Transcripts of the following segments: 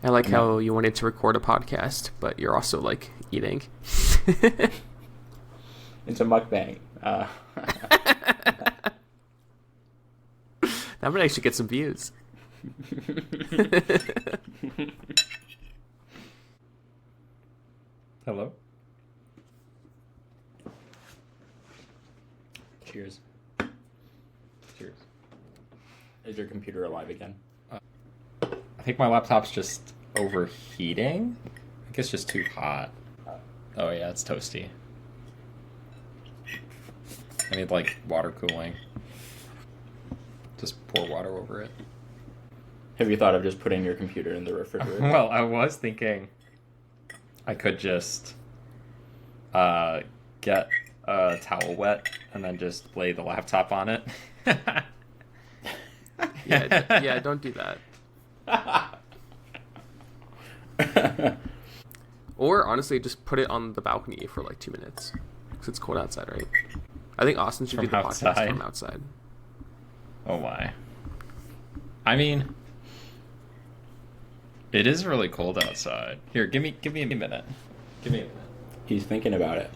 I like No. how you wanted to record a podcast, but you're also like eating. It's a mukbang. That would actually get some views. Hello? Cheers. Cheers. Is your computer alive again? I think my laptop's just overheating. I think it's just too hot. Oh yeah, it's toasty. I need like water cooling. Just pour water over it. Have you thought of just putting your computer in the refrigerator? Well, I was thinking I could just get a towel wet and then just lay the laptop on it. Yeah, don't do that. Or honestly, just put it on the balcony for like 2 minutes because it's cold outside, right? I think Austin should do From the podcast outside? from outside. Oh my. I mean, it is really cold outside. Here, give me a minute. Give me a minute. He's thinking about it.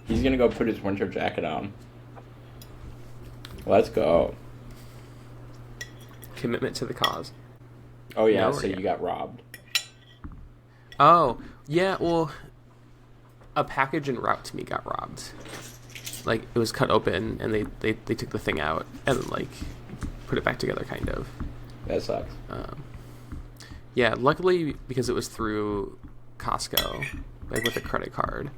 He's gonna go put his winter jacket on. Let's go. Commitment to the cause. Oh yeah, No, so yeah. you got robbed. Oh, yeah, well, a package en route to me got robbed. Like, it was cut open, and they took the thing out, and then, like, put it back together, kind of. That sucks. Yeah, luckily, because it was through Costco, like, with a credit card,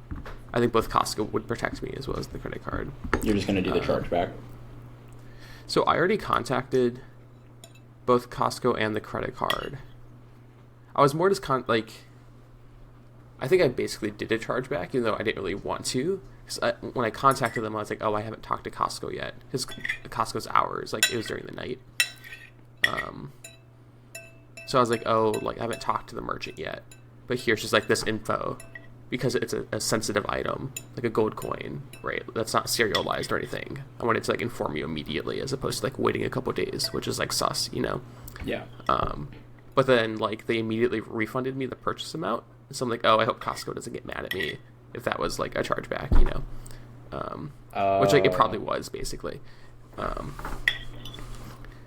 I think both Costco would protect me as well as the credit card. You're just gonna do the chargeback. So I already contacted both Costco and the credit card. I was more just I think I basically did a chargeback, even though I didn't really want to. Because when I contacted them, I was like, oh, I haven't talked to Costco yet. Because Costco's hours, like, it was during the night. So I was like, oh, like, I haven't talked to the merchant yet. But here's just, like, this info. Because it's a sensitive item, like a gold coin, right? That's not serialized or anything. I wanted to, like, inform you immediately as opposed to, like, waiting a couple days, which is, like, sus, you know? Yeah. But then, like, they immediately refunded me the purchase amount. So I'm like, oh, I hope Costco doesn't get mad at me if that was, like, a chargeback, you know? Which, like, it probably was, basically.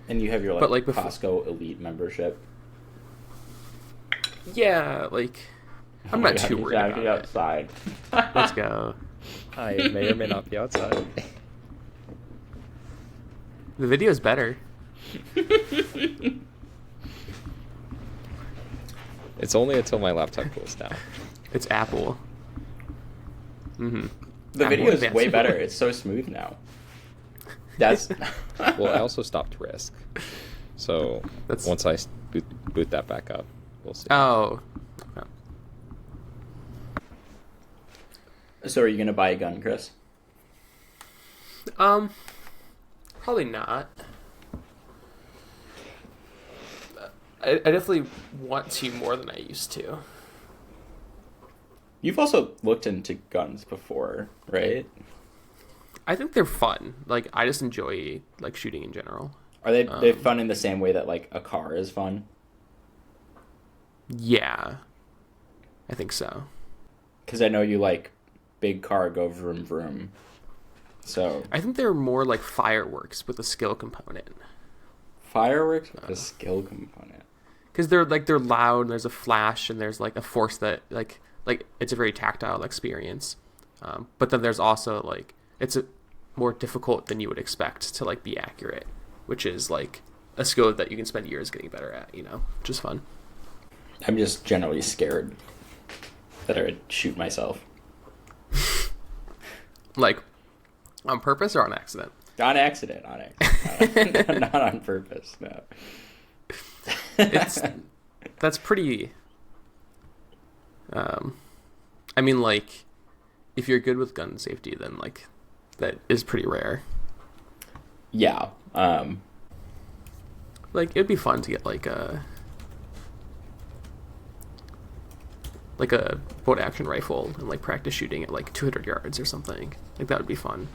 And you have your But, like, before- Costco Elite membership. Yeah, like, I'm not too worried about it. outside. Let's go. I may or may not be outside. The video's better. It's only until my laptop cools down. It's Apple. Mm-hmm. The Apple video is Advanced way Mode. better. It's so smooth now. That's Well, I also stopped Risk. So That's- once I boot that back up, we'll see. Oh. Okay. So are you gonna buy a gun, Chris? Probably not. I definitely want to more than I used to. You've also looked into guns before, right? I think they're fun. Like, I just enjoy, like, shooting in general. Are they fun in the same way that like a car is fun? Yeah. I think so. Because I know you like big car go vroom vroom. So I think they're more like fireworks with a skill component. fireworks with a skill component. Because they're loud, and there's a flash, and there's, like, a force that, like it's a very tactile experience. But then there's also, like, it's more difficult than you would expect to, like, be accurate, which is, like, a skill that you can spend years getting better at, you know, which is fun. I'm just generally scared that I would shoot myself. Like, on purpose or on accident? On accident, not on purpose. No. That's pretty... I mean, like, if you're good with gun safety, then, like, that is pretty rare. Yeah. Like, it'd be fun to get, like a bolt action rifle and, like, practice shooting at, like, 200 yards or something. Like, that would be fun.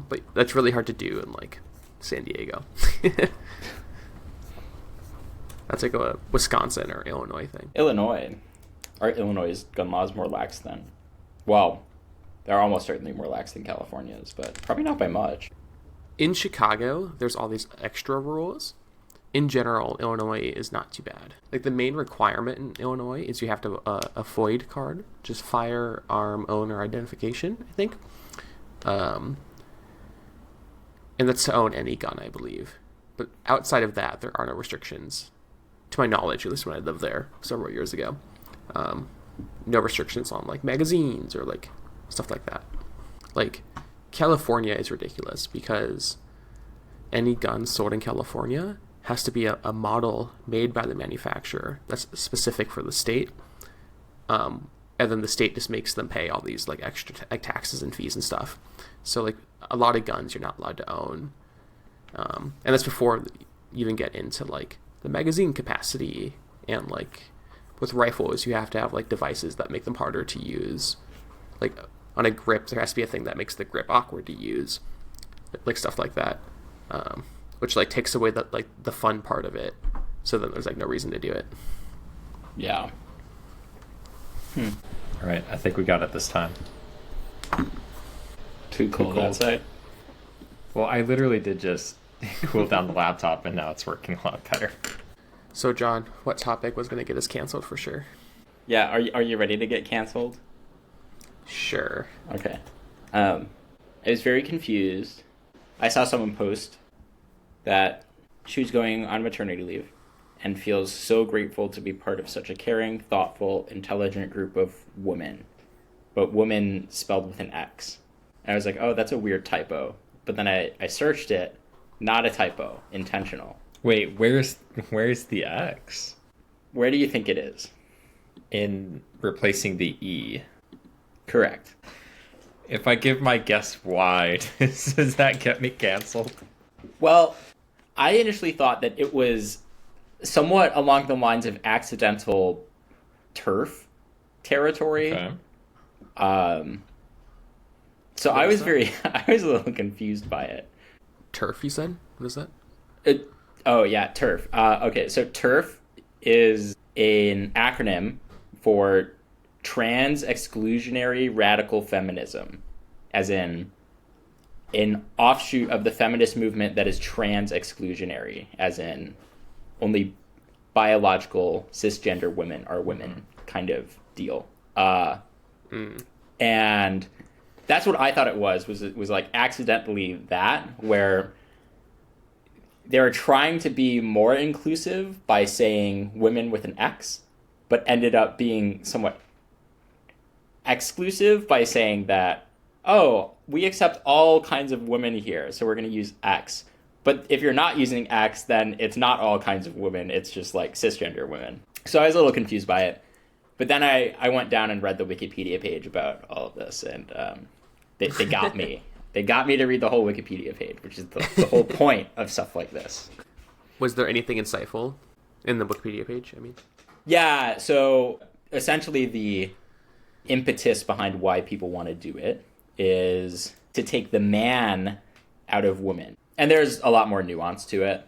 But that's really hard to do in, like, San Diego. That's like a Wisconsin or Illinois thing. Illinois. Our Illinois' gun law is more lax than... Well, they're almost certainly more lax than California's, but probably not by much. In Chicago, there's all these extra rules. In general, Illinois is not too bad. Like, the main requirement in Illinois is you have to have a FOID card, just firearm owner identification, I think. And that's to own any gun, I believe. But outside of that, there are no restrictions. To my knowledge, at least when I lived there several years ago. No restrictions on, like, magazines or, like, stuff like that. Like, California is ridiculous because any gun sold in California has to be a model made by the manufacturer that's specific for the state. And then the state just makes them pay all these, like, extra like taxes and fees and stuff. So, like, a lot of guns you're not allowed to own. And that's before you even get into, like, the magazine capacity. And, like, with rifles, you have to have, like, devices that make them harder to use. Like, on a grip, there has to be a thing that makes the grip awkward to use. Like, stuff like that. Which, like, takes away the fun part of it. So then there's, like, no reason to do it. Yeah. All right, I think we got it this time. Too cold outside. Well, I literally did just cool down the laptop, and now it's working a lot better. So, John, what topic was going to get us canceled for sure? Yeah, are you ready to get canceled? Sure. Okay. I was very confused. I saw someone post that she was going on maternity leave and feels so grateful to be part of such a caring, thoughtful, intelligent group of women. But women spelled with an X. And I was like, oh, that's a weird typo. But then I searched it. Not a typo. Intentional. Wait, where's the X? Where do you think it is? In replacing the E. Correct. If I give my guess why, does that get me canceled? Well, I initially thought that it was somewhat along the lines of accidental turf territory. Okay. So I was I was a little confused by it. Turf, you said? What is that? Oh, yeah, turf. Okay, so turf is an acronym for Trans Exclusionary Radical Feminism, as in an offshoot of the feminist movement that is trans exclusionary, as in only biological cisgender women are women kind of deal. And that's what I thought it was like accidentally that, where they were trying to be more inclusive by saying women with an X, but ended up being somewhat exclusive by saying that, oh, we accept all kinds of women here, so we're going to use X. But if you're not using X, then it's not all kinds of women, it's just like cisgender women. So I was a little confused by it. But then I went down and read the Wikipedia page about all of this, and they got me. They got me to read the whole Wikipedia page, which is the whole point of stuff like this. Was there anything insightful in the Wikipedia page, I mean? Yeah, so essentially the impetus behind why people want to do it is to take the man out of woman. And there's a lot more nuance to it.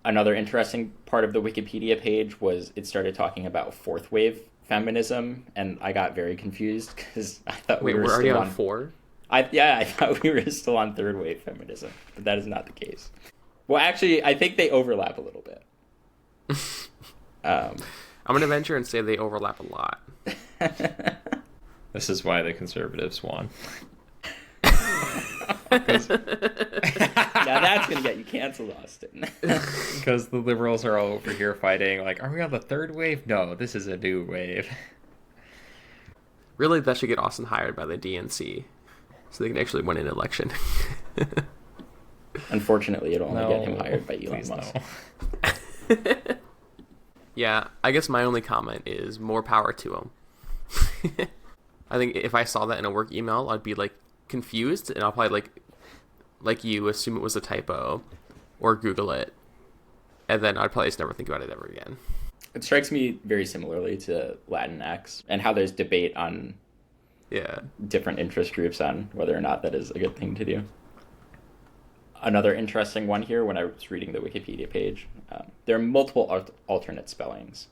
Another interesting part of the Wikipedia page was it started talking about fourth wave feminism, and I got very confused because I thought we were already still on four? I thought we were still on third wave feminism, but that is not the case. Well, actually, I think they overlap a little bit. I'm going to venture and say they overlap a lot. This is why the conservatives won. Now that's going to get you canceled, Austin. Because the liberals are all over here fighting, like, are we on the third wave? No, this is a new wave. Really, that should get Austin hired by the DNC so they can actually win an election. Unfortunately, it'll only get him hired by Elon Please Musk. no. Yeah, I guess my only comment is more power to him. I think if I saw that in a work email, I'd be, like, confused, and I'll probably, like you, assume it was a typo, or Google it, and then I'd probably just never think about it ever again. It strikes me very similarly to Latinx, and how there's debate on different interest groups on whether or not that is a good thing to do. another interesting one here when I was reading the Wikipedia page. There are multiple alternate spellings.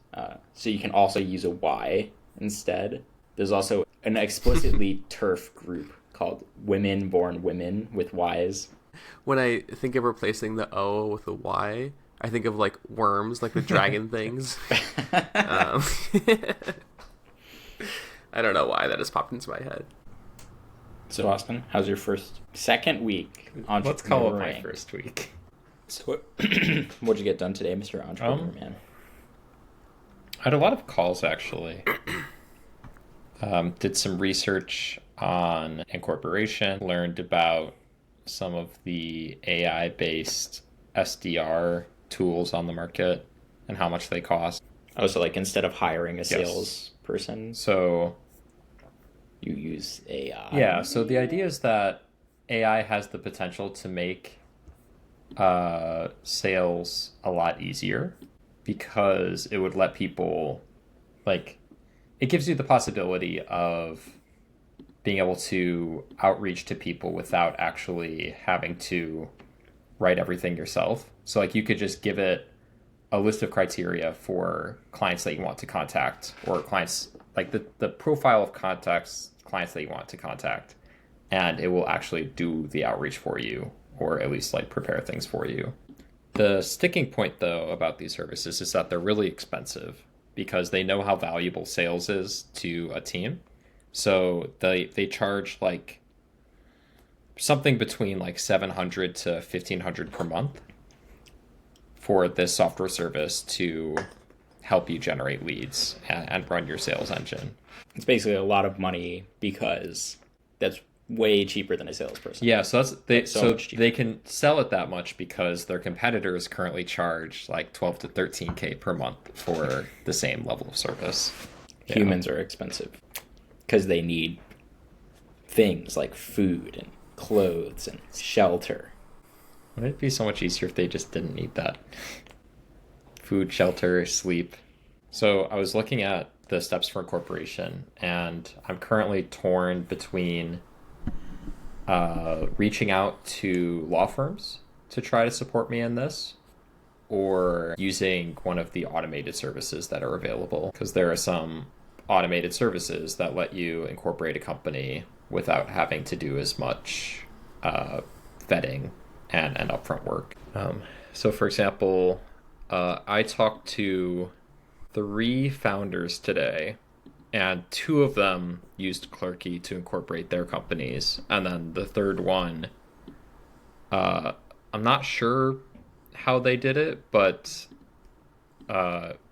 So you can also use a Y instead. There's also an explicitly TERF group called Women Born Women with Ys. When I think of replacing the O with a Y, I think of like worms, like the dragon things. I don't know why that just popped into my head. So Austin, how's your second week? Let's call it my first week. So what'd you get done today, Mr. Entrepreneur Man? I had a lot of calls actually. Did some research on incorporation, learned about some of the AI-based SDR tools on the market and how much they cost. Oh, so like instead of hiring a salesperson, so you use AI. Yeah, so the idea is that AI has the potential to make sales a lot easier because it would let people, like, it gives you the possibility of being able to outreach to people without actually having to write everything yourself. So like you could just give it a list of criteria for clients that you want to contact, or clients, like the profile of clients that you want to contact, and it will actually do the outreach for you, or at least like prepare things for you. The sticking point though about these services is that they're really expensive because they know how valuable sales is to a team. So they charge like something between like $700 to $1,500 per month for this software service to help you generate leads and run your sales engine. It's basically a lot of money because that's way cheaper than a salesperson. Yeah, so they can sell it that much because their competitors currently charge like 12 to 13K per month for the same level of service. Humans are expensive because they need things like food and clothes and shelter. Wouldn't it be so much easier if they just didn't need that? Food, shelter, sleep. So I was looking at the steps for incorporation, and I'm currently torn between reaching out to law firms to try to support me in this, or using one of the automated services that are available, because there are some automated services that let you incorporate a company without having to do as much vetting and upfront work. So for example, I talked to 3 founders today, and 2 of them used Clerky to incorporate their companies, and then the third one, I'm not sure how they did it, but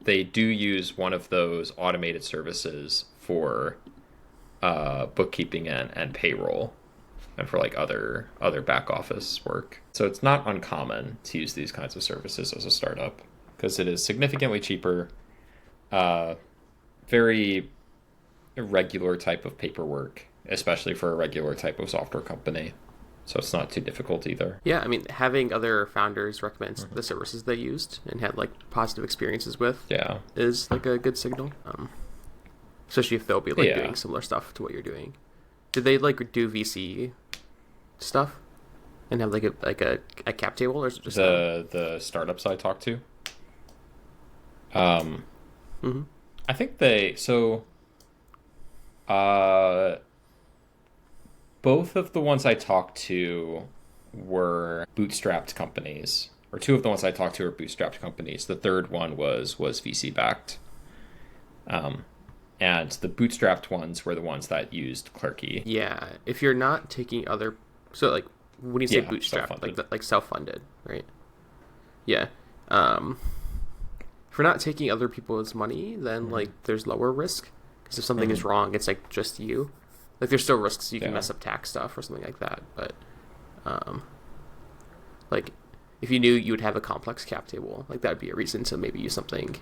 they do use one of those automated services for bookkeeping and payroll, and for like other back office work. So it's not uncommon to use these kinds of services as a startup because it is significantly cheaper, very irregular type of paperwork, especially for a regular type of software company. So it's not too difficult either. Yeah, I mean, having other founders recommend the services they used and had like positive experiences with is like a good signal. Especially if they'll be like doing similar stuff to what you're doing. Did they like do VC stuff and have like a cap table, or is it just the startups I talked to? Mm-hmm. I think both of the ones I talked to were bootstrapped companies, or 2 of the ones I talked to were bootstrapped companies. The third one was VC backed. And the bootstrapped ones were the ones that used Clerky. Yeah, if you're not taking other, so like when you say bootstrapped, self-funded. like self-funded, right? Yeah. If you're not taking other people's money, then like there's lower risk, because if something is wrong, it's like just you. Like there's still risks you can mess up tax stuff or something like that, but like if you knew you would have a complex cap table, like that would be a reason to maybe use something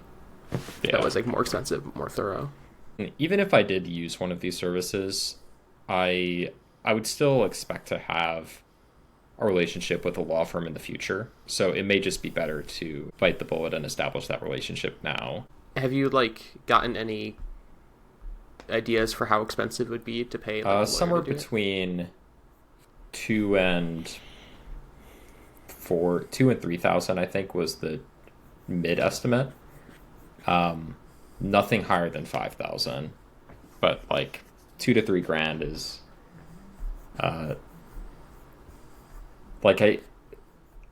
that was like more expensive, more thorough. Even if I did use one of these services, I would still expect to have a relationship with a law firm in the future. So it may just be better to bite the bullet and establish that relationship now. Have you like gotten any ideas for how expensive it would be to pay like, somewhere between $2,000 and 2 and 3,000, I think, was the mid estimate. Nothing higher than 5,000, but like 2 to 3 grand is like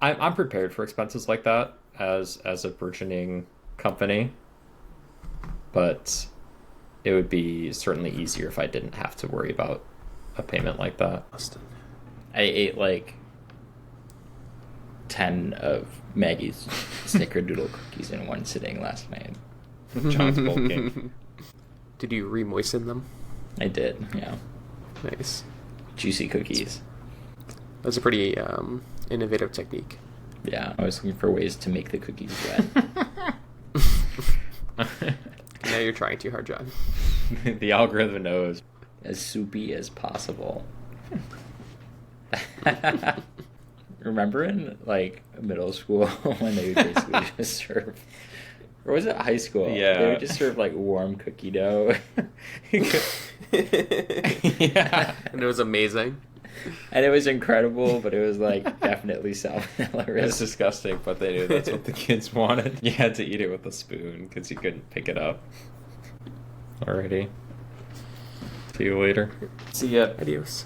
I'm prepared for expenses like that as a burgeoning company, but it would be certainly easier if I didn't have to worry about a payment like that. I ate like 10 of Maggie's snickerdoodle cookies in one sitting last night. John's bulking. Did you re-moisten them? I did, yeah. Nice. Juicy cookies. That's a pretty innovative technique. Yeah, I was looking for ways to make the cookies wet. Now you're trying too hard, John. The algorithm knows. As soupy as possible. Remember in like middle school when they would basically just serve, or was it high school? Yeah, they would just serve like warm cookie dough. Yeah, and it was amazing. And it was incredible, but it was like definitely salmonella risk. It's disgusting, but they knew that's what the kids wanted. You had to eat it with a spoon because you couldn't pick it up. Alrighty. See you later. See ya. Adios.